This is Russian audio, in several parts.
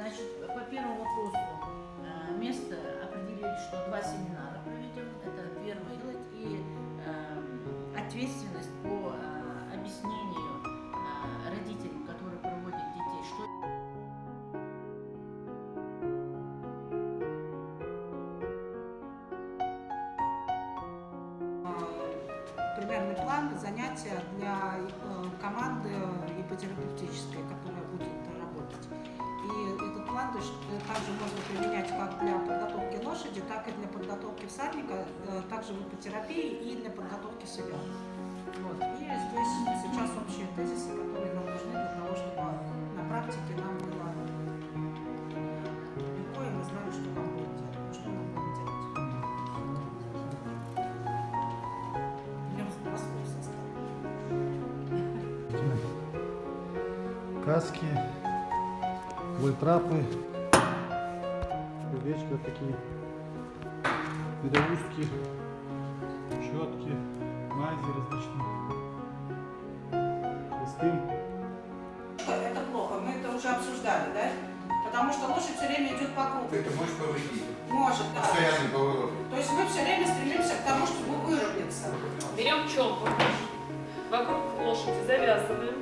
Значит, по первому вопросу место определили, что 2 семинара проведем. Это первый. И ответственность по объяснению родителям, которые проводят детей, что примерный план занятия для команды ипотерапевтической, которая будет работать. И этот план также можно применять как для подготовки лошади, так и для подготовки всадника, также в ипотерапии и для подготовки себя. Вот. И здесь сейчас общие тезисы, которые нам нужны для того, чтобы на практике нам было легко, и мы знали, что нам будет делать, что нам будем делать. Каски, вольтрапы, крылечки вот такие, переустки, щетки, мази различные, хвосты. Это плохо, мы это уже обсуждали, да? Потому что лошадь все время идет по кругу. Ты это можешь повредить? Может, да. Постоянный поворот. То есть мы все время стремимся к тому, чтобы выровняться. Берем челку вокруг лошади, завязываем.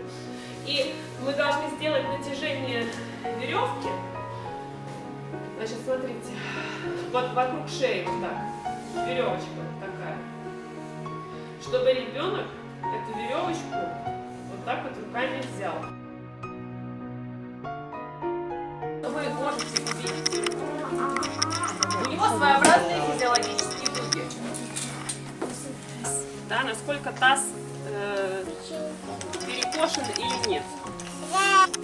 И мы должны сделать натяжение веревки. Значит, смотрите, вот вокруг шеи вот так, веревочка такая. Чтобы ребенок эту веревочку вот так вот руками взял. Вы можете увидеть, у него своеобразные физиологические дуги. Да, насколько таз перекошен или нет.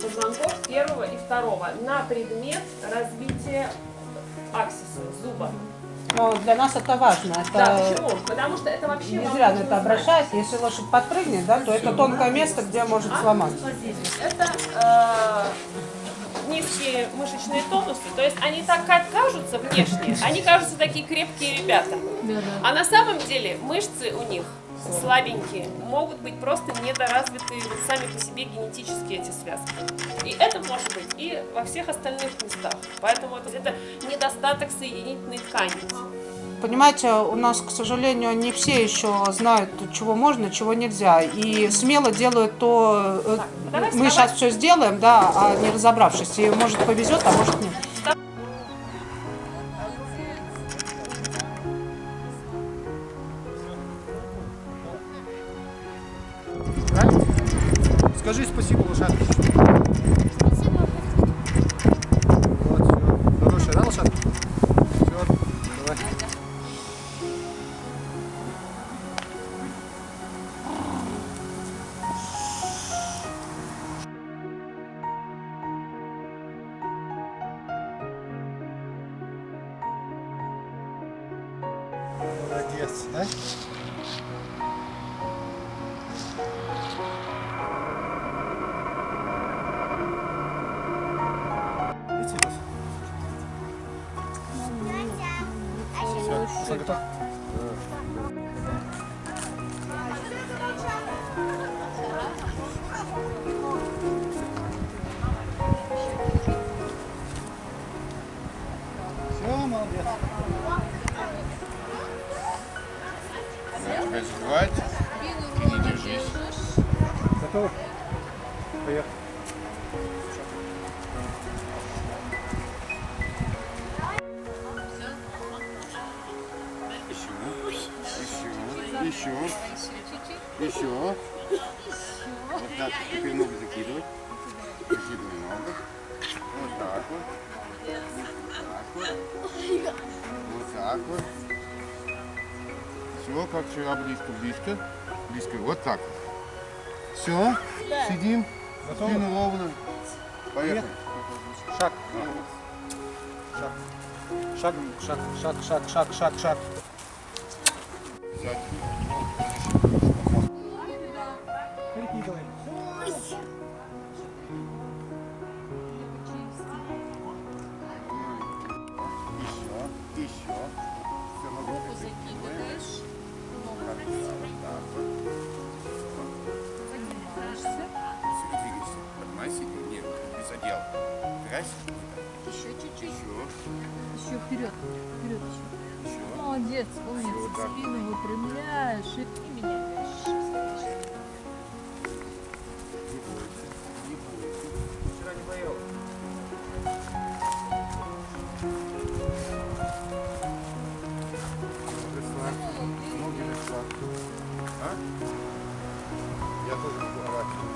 Позвонков первого и второго на предмет развития аксиса, зуба. Но для нас это важно. Это Да, почему? Потому что это вообще не вам зря на нужно это знать. обращаюсь. Если лошадь подпрыгнет, да, то это тонкое место, где может сломаться. Это низкие мышечные тонусы, то есть они так как кажутся внешне, они кажутся такие крепкие ребята. А на самом деле мышцы у них слабенькие, могут быть просто недоразвитые вот сами по себе генетически эти связки. И это может быть и во всех остальных местах. Поэтому это недостаток соединительной ткани. Понимаете, у нас, к сожалению, не все еще знают, чего можно, чего нельзя. И смело делают то, мы сейчас все сделаем, да, а не разобравшись. И может повезет, а может нет. Скажи спасибо лошадке. Спасибо. Вот, все. Хорошая, да, лошадка? Все, давай. Молодец, да? Все, готов? Все, молодец. Тебя сжать и не держись. Готов? Поехали. Еще. Вот так. Теперь ногу закидывать. Закидывай ногу. Вот так вот. Вот так вот. Все, как вчера, близко. Близко. Вот так. Все. Сидим. Спину ровно. Поехали. Шаг. Шаг. Шаг. Сядь. Перекидываем. Еще. Все, ногу закидываешь. Вот так вот. Все, двигайся. Поднимайся. Нет, без отдела. Опирайся. Еще чуть-чуть. Еще. Еще вперед. Вперед еще. Еще. Молодец, умница. Всё, так. Спину выпрямляешь. И меняешь. Не бойся. Вчера не боялась. Расслабься. Ноги расслабься. А? Я тоже не поворачиваю.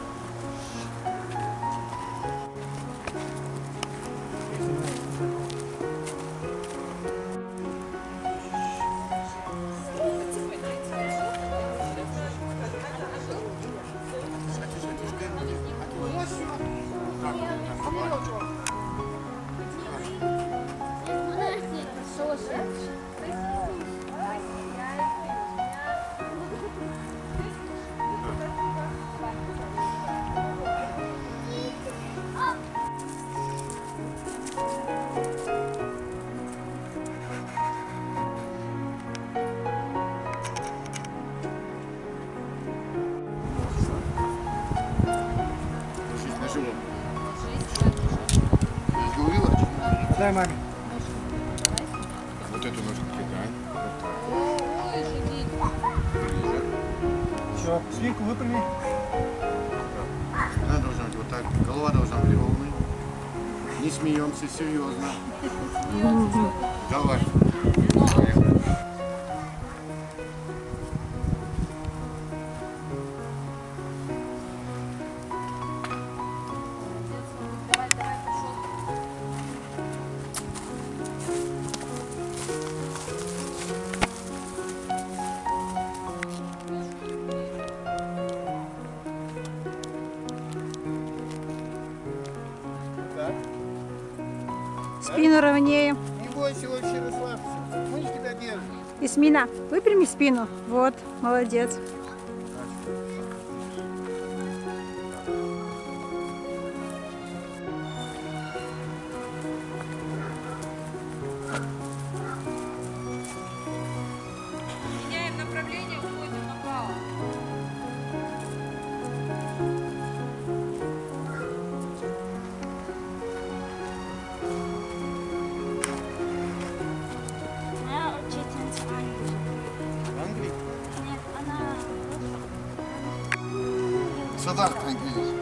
Ложись на живот. Я же говорила, о чем говорить. Дай маме. Вот эту ножку кидай. Все, спинку выпрями. Спина должна быть вот так. Голова должна быть ровной. Не смеемся, серьезно. Давай. Так. Спину ровнее. Не бойся, вообще расслабься. Мы тебя держим. Исмина, выпрями спину. Вот, молодец. Меняем направление, уходим направо. Моя учительница Англии. Англии? Нет, она... Садах английский.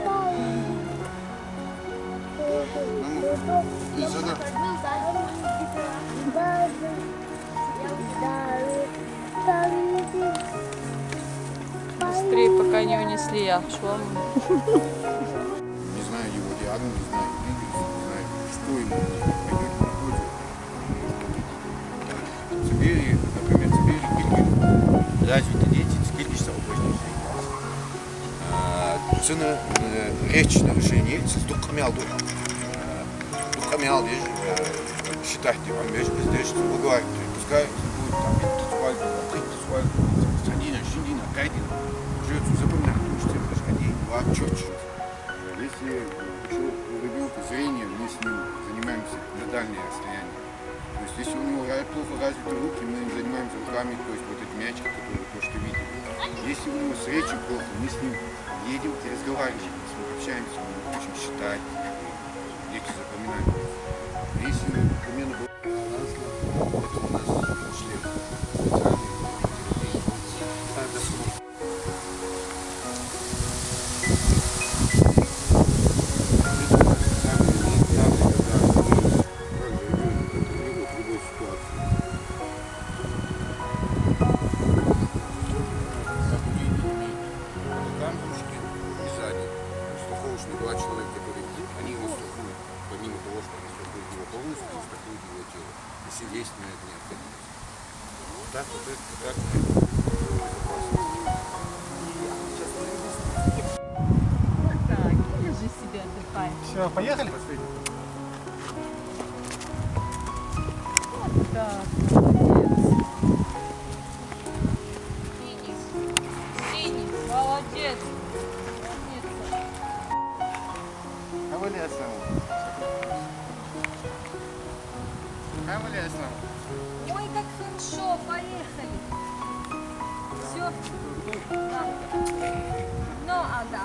И садах. Быстрее, пока не унесли Ахшуам. Не знаю его диагноз, не знаю двигатель, не знаю, что ему пойдет на пользу. В Сибири, например, в Сибири скільки развиті діти, скільки часов обычных Це на речь нарушение, це духомял, духомял, считать, он здесь выговаривает, пускай будет там интеллектуально, интеллектуально, садина, щендина, кайдина, живет, запоминает, учится, один, два, чуть-чуть. Если у ребенка зрение, мы с ним занимаемся на дальнее расстояние. То есть если у него плохо развиты руки, мы им занимаемся руками, то есть вот эти мячики, которые то, что видели. Если у него с речью плохо, мы с ним едем и разговариваем, с ним общаемся, мы учим считать, дети запоминают. Если, например, это у нас член специальный. Два человека, которые они его страхуют, помимо того, что они страхуют его полностью, они страхуют его тело. Если есть на это необходимость. Вот так вот это так Так, лежи себе, отдыхай. Все, поехали? Так, молодец. Синий. Синий, молодец. Умница. Хавали Аслам. Хавали Аслам. Ой, как хорошо, поехали. Все. Да. Ну, да.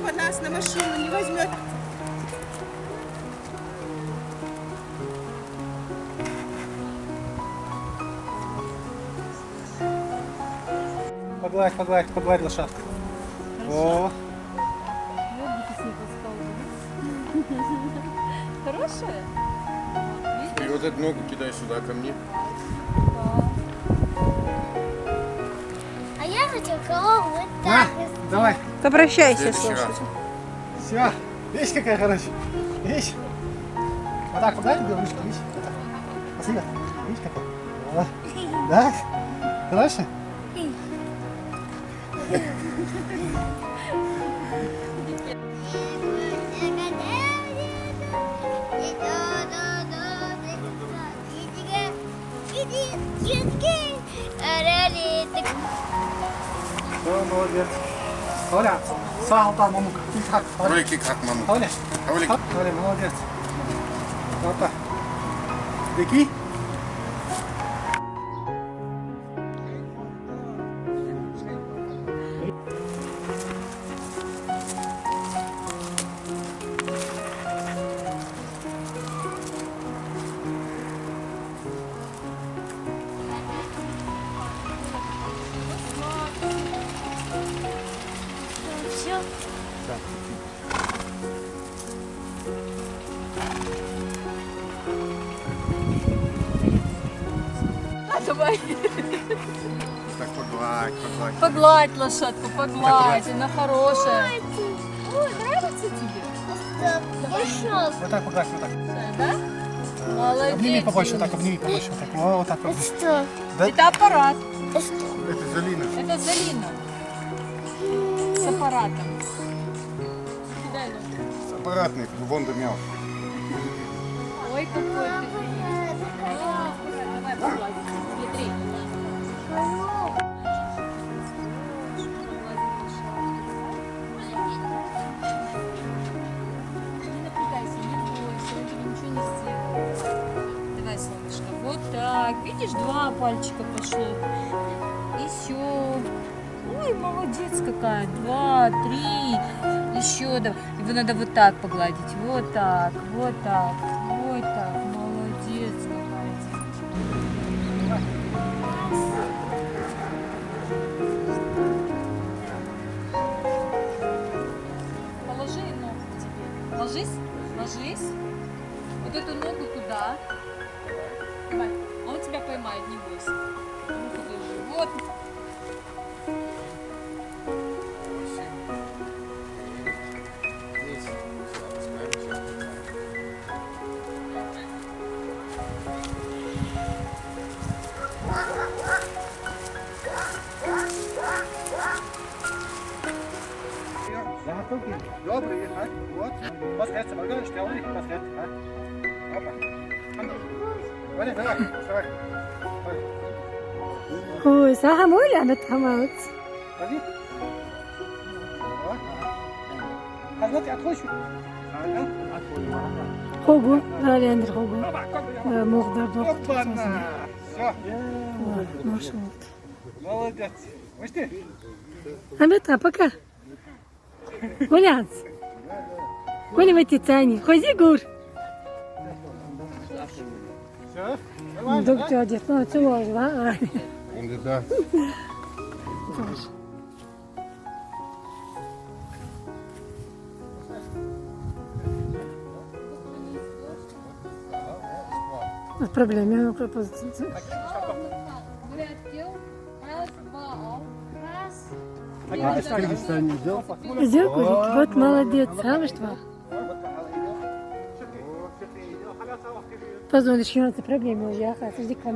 папа нас на машину не возьмет. Погладь, погладь, погладь лошадку. О, Хорошая? И вот эту ногу кидай сюда ко мне. А я хотел корову вот на, так. давай. Попрощайся, В следующий раз. слушай. Все. Видишь, какая хорошая? Видишь? Вот так погладь головушку, видишь? Вот так. Посмотри, видишь, какая? О, да? Хорошая? Все, молодец. Толя, сам там, мамука. Кик-хак. Давай кик-хак, маму. Толя. Давай. Толя, молодец. Вот так. Беги. Все. Давай. Так погладь, погладь. Погладь лошадку, погладь. Она хорошая. Ой, нравится тебе? Хорошо. Вот так погладь, вот так. Да? Молодец. Обними побольше, вот так, обними побольше. Вот так. О, вот так. Это что? Это аппарат. Это Залина. Это Залина. С аппаратом. Кидай ногу. Аппаратный, Вонда мяу. Ой, какой ты. Давай погладь. Смотри. Не напрягайся, не бойся, я тебе ничего не сделаю. Давай, солнышко, вот так. Видишь, 2 пальчика пошло. И все. Ой, молодец какая. 2, 3. Еще давай. Его надо вот так погладить. Вот так, вот так, вот так. Молодец какая девочка. Положи ногу к тебе. Ложись, ложись. Вот эту ногу туда. Давай. А он тебя поймает, не бойся. Руку держи. Вот. Заготовки. Добрый, а? Вот. Посмотрите, Маргарита, что я у них посмотрите, а? Опа. Валя, давай, вставай. Ой, сахам оля, метхамаут. Ходи. Hazreti at koş. Хогу, Алендр Хогу. Мухдар доктор. Все. Машалот. Молодец. Слышь ты? Аметра, пока. Гулянц. Гули матицани. Хози гур. Все. Доктор одет, ну, целого, Да. Проблема, я пропозицию. Сделай кулик. Вот молодец, а что? Позволишь, что это проблема, я хочу, как